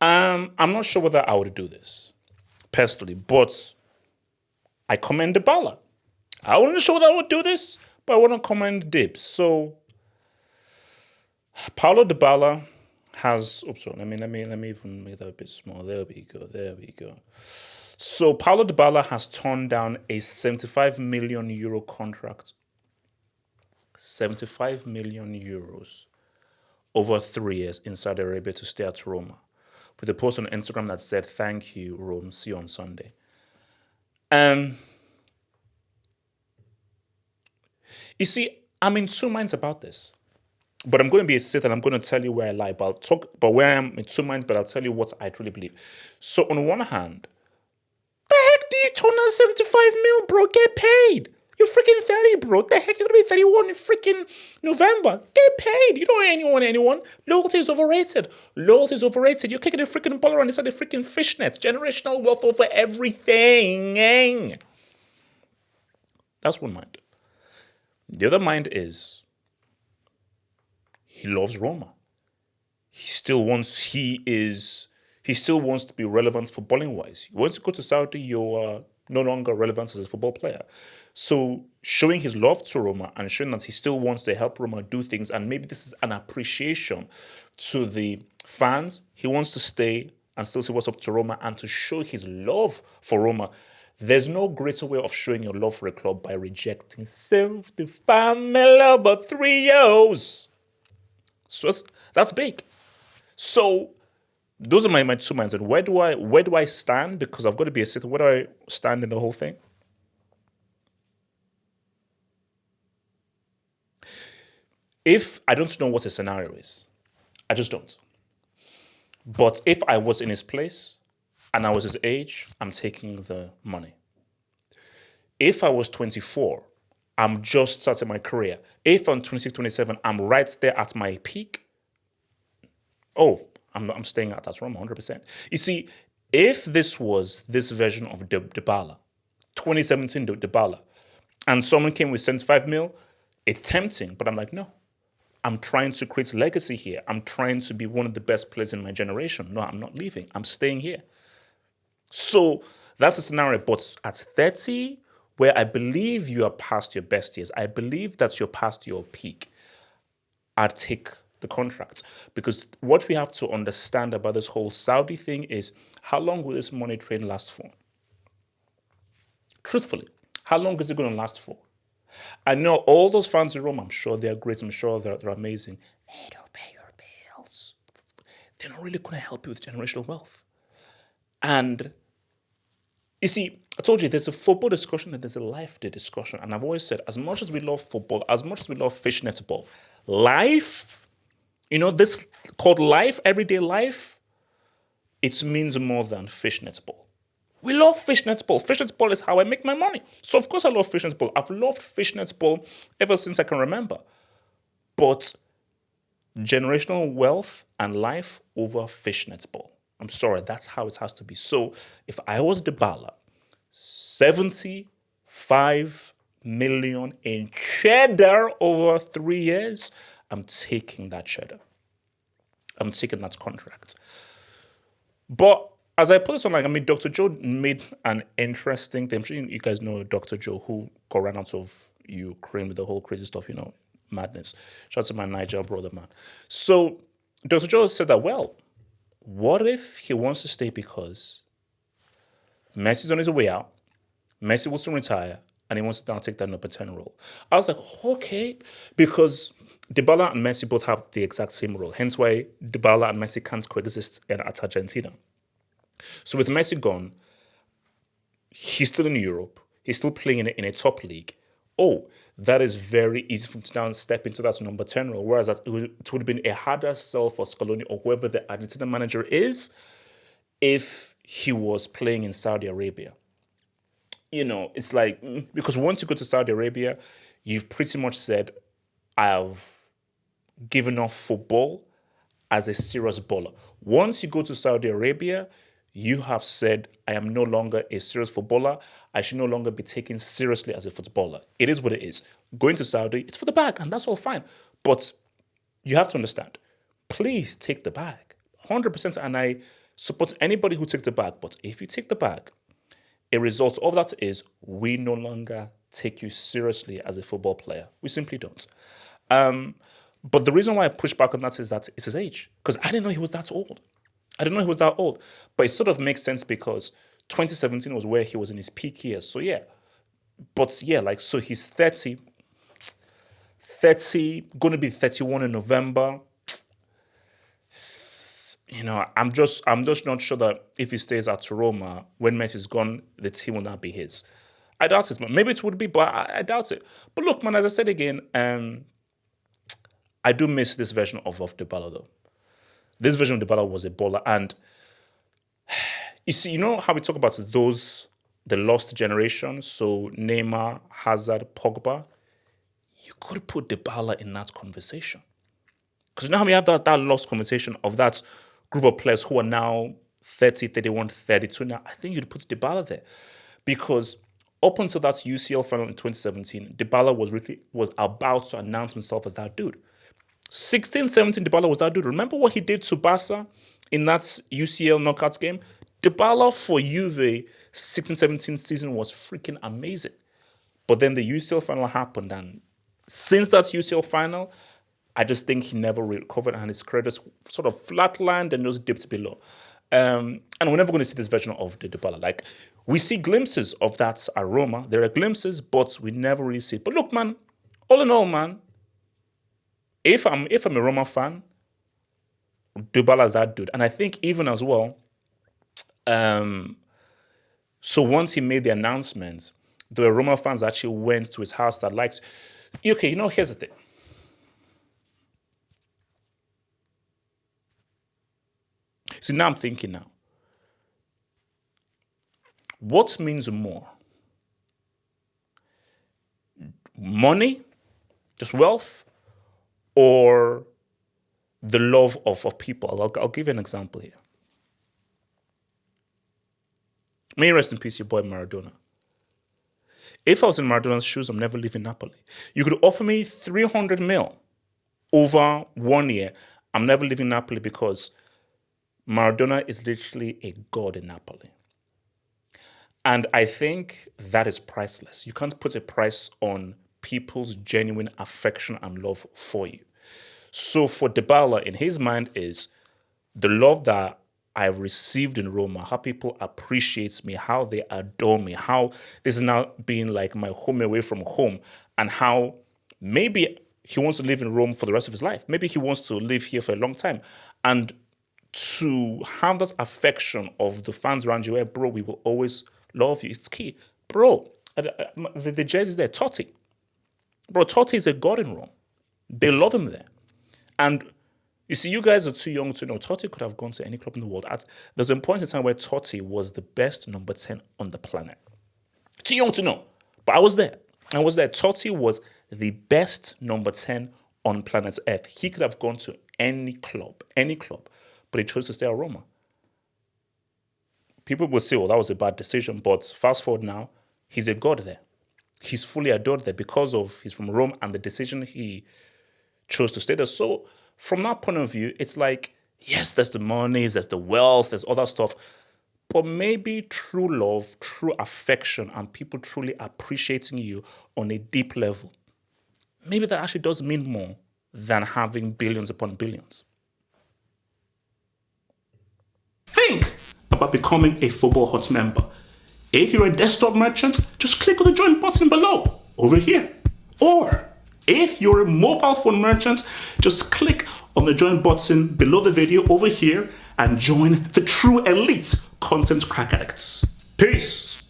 I'm not sure whether I would do this personally, but I commend Dybala. I wasn't sure whether I would do this, but I want to commend Dibs. So Paulo Dybala has. Oops, sorry, let me even make that a bit small. There we go. There we go. So Paulo Dybala has turned down a 75 million euro contract. 75 million euros over 3 years in Saudi Arabia to stay at Roma, with a post on Instagram that said, "Thank you, Rome. See you on Sunday." Um, you see, I'm in two minds about this. But I'm going to be a Sith and I'm going to tell you where I lie. But I'll talk about where I am in two minds, but I'll tell you what I truly believe. So on one hand, the heck do you turn on 75 mil, bro? Get paid. You're freaking 30, bro. The heck you're gonna be 31 in freaking November. Get paid. You don't owe anyone. Loyalty is overrated. Loyalty is overrated. You're kicking a freaking ball around inside the freaking fishnet. Generational wealth over everything. That's one mind. The other mind is he loves Roma. He still wants to be relevant footballing wise. Once you go to Saudi, you're no longer relevant as a football player. So showing his love to Roma and showing that he still wants to help Roma do things, and maybe this is an appreciation to the fans. He wants to stay and still see what's up to Roma and to show his love for Roma. There's no greater way of showing your love for a club by rejecting 75 million over 3 years. So that's big. So those are my two minds. And where do I stand? Because I've got to be a citizen. Where do I stand in the whole thing? If I don't know what a scenario is, I just don't. But if I was in his place and I was his age, I'm taking the money. If I was 24, I'm just starting my career. If I'm 26, 27, I'm right there at my peak. Oh, I'm staying at that Roma 100%. You see, if this was this version of Dybala, 2017 Dybala, and someone came with 75 mil, it's tempting, but I'm like, no. I'm trying to create legacy here. I'm trying to be one of the best players in my generation. No, I'm not leaving. I'm staying here. So that's a scenario. But at 30, where I believe you are past your best years, I believe that you're past your peak, I'd take the contract. Because what we have to understand about this whole Saudi thing is, how long will this money train last for? Truthfully, how long is it going to last for? I know all those fans in Rome, I'm sure they're great. I'm sure they're amazing. They don't pay your bills. They're not really going to help you with generational wealth. And you see, I told you there's a football discussion and there's a life day discussion. And I've always said, as much as we love football, as much as we love fishnet ball, life, this called life, everyday life, it means more than fishnet ball. We love fishnet ball. Fishnet ball is how I make my money. So of course I love fishnet ball. I've loved fishnet ball ever since I can remember. But generational wealth and life over fishnet ball. I'm sorry, that's how it has to be. So if I was Dybala, 75 million in cheddar over 3 years, I'm taking that cheddar. I'm taking that contract. But as I put this online, Dr. Joe made an interesting thing. I'm sure you guys know Dr. Joe, who got ran out of Ukraine with the whole crazy stuff, madness. Shout out to my Niger brother, man. So Dr. Joe said that, well, what if he wants to stay because Messi's on his way out, Messi will soon retire, and he wants to now take that number 10 role? I was like, okay, because Dybala and Messi both have the exact same role. Hence why Dybala and Messi can't coexist at Argentina. So with Messi gone, he's still in Europe. He's still playing in a top league. Oh, that is very easy for him to now step into that number 10 role. Whereas it would have been a harder sell for Scaloni or whoever the Argentina manager is if he was playing in Saudi Arabia. It's like, because once you go to Saudi Arabia, you've pretty much said, I've given up football as a serious baller. Once you go to Saudi Arabia, you have said, I am no longer a serious footballer. I should no longer be taken seriously as a footballer. It is what it is. Going to Saudi, it's for the bag, and that's all fine. But you have to understand, please take the bag. 100%. And I support anybody who takes the bag. But if you take the bag, a result of that is we no longer take you seriously as a football player. We simply don't. But the reason why I push back on that is that it's his age. Because I didn't know he was that old. I didn't know he was that old. But it sort of makes sense because 2017 was where he was in his peak years. So yeah. But yeah, like, so he's 30, going to be 31 in November. You know, I'm just not sure that if he stays at Roma, when Messi's gone, the team will not be his. I doubt it, man. Maybe it would be, but I doubt it. But look, man, as I said again, I do miss this version of Dybala, though. This version of Dybala was a baller. And you see, you know how we talk about the lost generation? So Neymar, Hazard, Pogba. You could put Dybala in that conversation. Because you know how we have that lost conversation of that group of players who are now 30, 31, 32 now? I think you'd put Dybala there. Because up until that UCL final in 2017, Dybala was about to announce himself as that dude. 16, 17, Dybala was that dude. Remember what he did to Barca in that UCL knockouts game? Dybala for Juve 16, 17 season was freaking amazing. But then the UCL final happened, and since that UCL final, I just think he never recovered, and his credits sort of flatlined and just dipped below. And we're never going to see this version of the Dybala. Like, we see glimpses of that at Roma. There are glimpses, but we never really see it. But look, man, all in all, man, if I'm a Roma fan, Dybala is that dude. And I think even as well, so once he made the announcement, the Roma fans actually went to his house that likes, okay, you know, here's the thing. See, now I'm thinking now. What means more? Money, just wealth, or the love of people? I'll give you an example here. May rest in peace, your boy Maradona. If I was in Maradona's shoes, I'm never leaving Napoli. You could offer me 300 mil over 1 year. I'm never leaving Napoli because Maradona is literally a god in Napoli. And I think that is priceless. You can't put a price on people's genuine affection and love for you. So for Dybala, in his mind is the love that I've received in Roma, how people appreciate me, how they adore me, how this is now being like my home away from home, and how maybe he wants to live in Rome for the rest of his life. Maybe he wants to live here for a long time. And to have that affection of the fans around you, where, bro, we will always love you. It's key. Bro, the jersey's there. Totti. Bro, Totti is a god in Rome. They love him there. And you see, you guys are too young to know. Totti could have gone to any club in the world. There's a point in time where Totti was the best number 10 on the planet. Too young to know. But I was there. Totti was the best number 10 on planet Earth. He could have gone to any club, but he chose to stay at Roma. People will say, well, that was a bad decision, but fast forward now, he's a god there. He's fully adored there because he's from Rome and the decision he chose to stay there. So from that point of view, it's like, yes, there's the money, there's the wealth, there's other stuff, but maybe true love, true affection, and people truly appreciating you on a deep level, maybe that actually does mean more than having billions upon billions. Think about becoming a Football Hut member. If you're a desktop merchant, just click on the join button below, over here. Or if you're a mobile phone merchant, just click on the join button below the video over here and join the true elite content crack addicts. Peace.